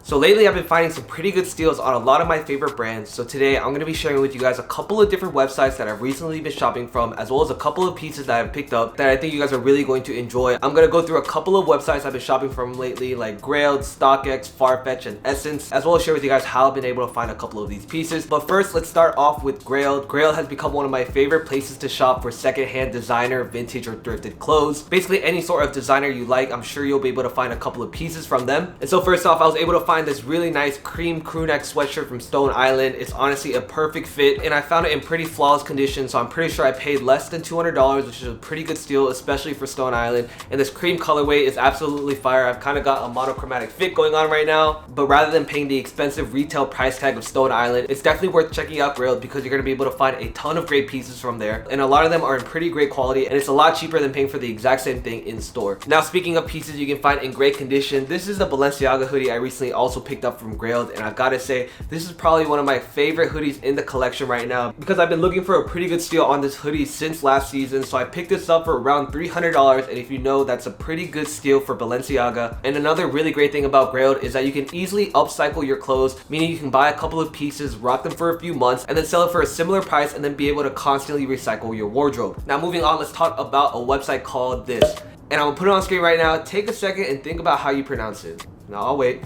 So lately I've been finding some pretty good steals on a lot of my favorite brands. So today I'm going to be sharing with you guys a couple of different websites that I've recently been shopping from, as well as a couple of pieces that I've picked up that I think you guys are really going to enjoy. I'm going to go through a couple of websites I've been shopping from lately, like Grailed, StockX, Farfetch, and SSENSE, as well as share with you guys how I've been able to find a couple of these pieces. But first, let's start off with Grailed. Grailed has become one of my favorite places to shop for secondhand designer, vintage, or thrifted clothes. Basically any sort of designer you like, I'm sure you'll be able to find a couple of pieces from them. And so first off, I was able to find this really nice cream crew neck sweatshirt from Stone Island. It's honestly a perfect fit, and I found it in pretty flawless condition, so I'm pretty sure I paid less than $200, which is a pretty good steal, especially for Stone Island. And this cream colorway is absolutely fire. I've kind of got a monochromatic fit going on right now, but rather than paying the expensive retail price tag of Stone Island, it's definitely worth checking out Grailed because you're going to be able to find a ton of great pieces from there, and a lot of them are in pretty great quality, and it's a lot cheaper than paying for the exact same thing in store. Now, speaking of pieces you can find in great condition, this is the Balenciaga hoodie I recently also picked up from Grailed, and I've got to say, this is probably one of my favorite hoodies in the collection right now because I've been looking for a pretty good steal on this hoodie since last season. So I picked this up for around $300, and if you know, that's a pretty good steal for Balenciaga. And another really great thing about Grailed is that you can easily upcycle your clothes, meaning you can buy a couple of pieces, rock them for a few months, and then sell it for a similar price, and then be able to constantly recycle your wardrobe. Now moving on, let's talk about a website called this, and I'm gonna put it on screen right now. Take a second and think about how you pronounce it. Now I'll wait.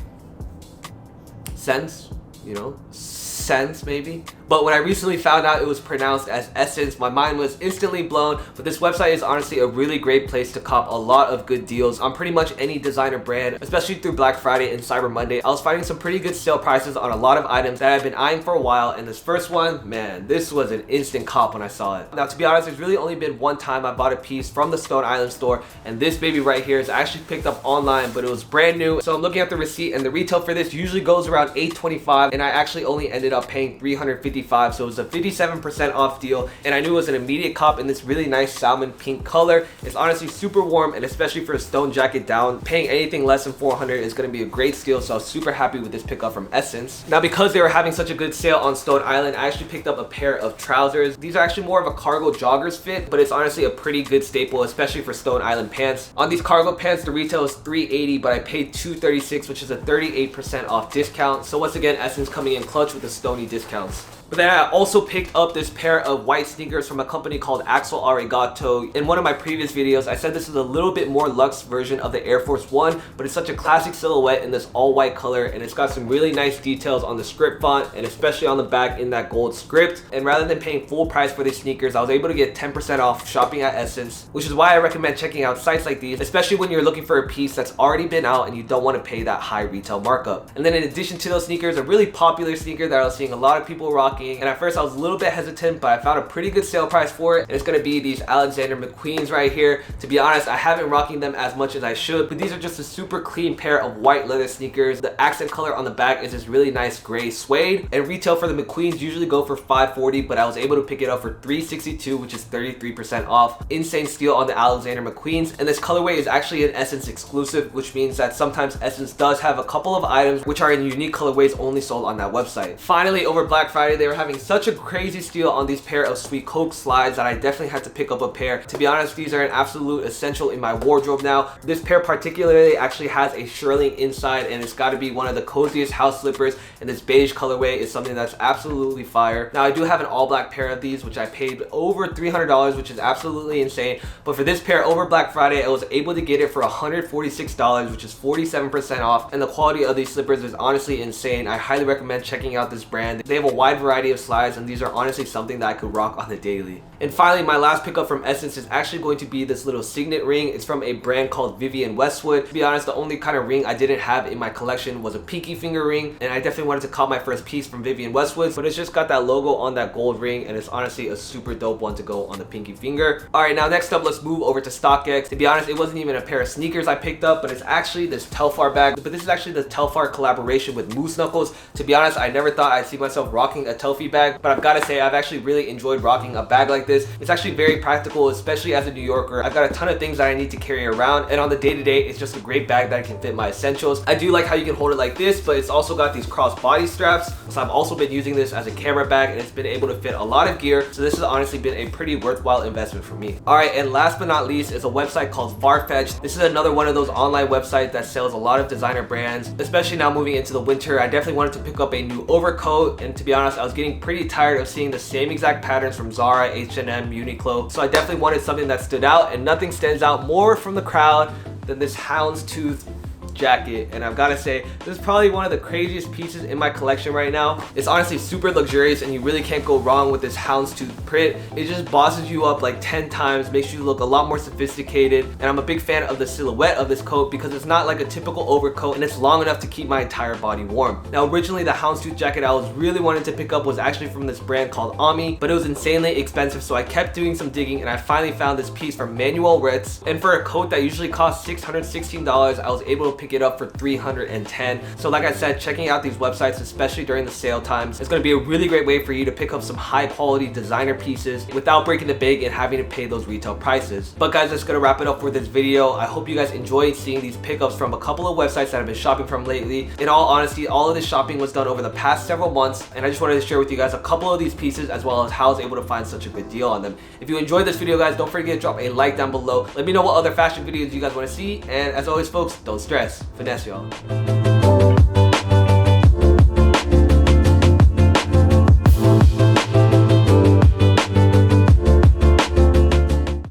Sense, you know, sense maybe. But when I recently found out it was pronounced as Essence, my mind was instantly blown. But this website is honestly a really great place to cop a lot of good deals on pretty much any designer brand, especially through Black Friday and Cyber Monday. I was finding some pretty good sale prices on a lot of items that I've been eyeing for a while, and this first one, man, this was an instant cop when I saw it. Now, to be honest, there's really only been one time I bought a piece from the Stone Island store, and this baby right here is actually picked up online, but it was brand new. So I'm looking at the receipt, and the retail for this usually goes around $825, and I actually only ended up paying $355. So it was a 57% off deal, and I knew it was an immediate cop in this really nice salmon pink color. It's honestly super warm, and especially for a stone jacket down, paying anything less than $400 is going to be a great steal. So I was super happy with this pickup from SSENSE. Now, because they were having such a good sale on Stone Island, I actually picked up a pair of trousers. These are actually more of a cargo joggers fit, but it's honestly a pretty good staple, especially for Stone Island pants. On these cargo pants, the retail is $380, but I paid $236, which is a 38% off discount. So once again, SSENSE coming in clutch with the Stony discounts. But then I also picked up this pair of white sneakers from a company called Axel Arigato. In one of my previous videos, I said this is a little bit more luxe version of the Air Force One, but it's such a classic silhouette in this all white color, and it's got some really nice details on the script font, and especially on the back in that gold script. And rather than paying full price for these sneakers, I was able to get 10% off shopping at SSENSE, which is why I recommend checking out sites like these, especially when you're looking for a piece that's already been out and you don't want to pay that high retail markup. And then in addition to those sneakers, a really popular sneaker that I was seeing a lot of people rocking, and at first I was a little bit hesitant, but I found a pretty good sale price for it, and it's going to be these Alexander McQueens right here. To be honest, I haven't been rocking them as much as I should, but these are just a super clean pair of white leather sneakers. The accent color on the back is this really nice gray suede, and retail for the McQueens usually go for $540, but I was able to pick it up for $362, which is 33% off. Insane steal on the Alexander McQueens, and this colorway is actually an SSENSE exclusive, which means that sometimes SSENSE does have a couple of items which are in unique colorways only sold on that website. Finally, over Black Friday, they were having such a crazy steal on these pair of Sweet Coke slides that I definitely had to pick up a pair. To be honest, these are an absolute essential in my wardrobe now. This pair particularly actually has a shearling inside, and it's got to be one of the coziest house slippers, and this beige colorway is something that's absolutely fire. Now, I do have an all black pair of these, which I paid over $300, which is absolutely insane, but for this pair over Black Friday, I was able to get it for $146, which is 47% off, and the quality of these slippers is honestly insane. I highly recommend checking out this brand. They have a wide variety of slides, and these are honestly something that I could rock on the daily. And finally, my last pickup from SSENSE is actually going to be this little signet ring. It's from a brand called Vivienne Westwood. To be honest, the only kind of ring I didn't have in my collection was a pinky finger ring, and I definitely wanted to cop my first piece from Vivienne Westwood, but it's just got that logo on that gold ring, and it's honestly a super dope one to go on the pinky finger. Alright, now next up, let's move over to StockX. To be honest, it wasn't even a pair of sneakers I picked up, but it's actually this Telfar bag. But this is actually the Telfar collaboration with Moose Knuckles. To be honest, I never thought I'd see myself rocking a Tofi bag, but I've got to say I've actually really enjoyed rocking a bag like this. It's actually very practical, especially as a New Yorker. I've got a ton of things that I need to carry around, and on the day-to-day, it's just a great bag that can fit my essentials. I do like how you can hold it like this, but it's also got these cross-body straps, so I've also been using this as a camera bag, and it's been able to fit a lot of gear, so this has honestly been a pretty worthwhile investment for me. Alright, and last but not least is a website called Farfetch. This is another one of those online websites that sells a lot of designer brands, especially now moving into the winter. I definitely wanted to pick up a new overcoat, and to be honest, I was getting pretty tired of seeing the same exact patterns from Zara, H&M, Uniqlo, so I definitely wanted something that stood out, and nothing stands out more from the crowd than this houndstooth jacket. And I've got to say, this is probably one of the craziest pieces in my collection right now. It's honestly super luxurious, and you really can't go wrong with this houndstooth print. It just bosses you up like 10 times, makes you look a lot more sophisticated, and I'm a big fan of the silhouette of this coat because it's not like a typical overcoat, and it's long enough to keep my entire body warm. Now originally the houndstooth jacket I was really wanting to pick up was actually from this brand called Ami, but it was insanely expensive, so I kept doing some digging, and I finally found this piece from Manuel Ritz, and for a coat that usually costs $616, I was able to pick it up for $310. So like I said, checking out these websites, especially during the sale times, is going to be a really great way for you to pick up some high quality designer pieces without breaking the bank and having to pay those retail prices. But guys, that's going to wrap it up for this video. I hope you guys enjoyed seeing these pickups from a couple of websites that I've been shopping from lately. In all honesty, all of this shopping was done over the past several months, and I just wanted to share with you guys a couple of these pieces as well as how I was able to find such a good deal on them. If you enjoyed this video, guys, don't forget to drop a like down below. Let me know what other fashion videos you guys want to see, and as always folks, don't stress. Finesse, y'all.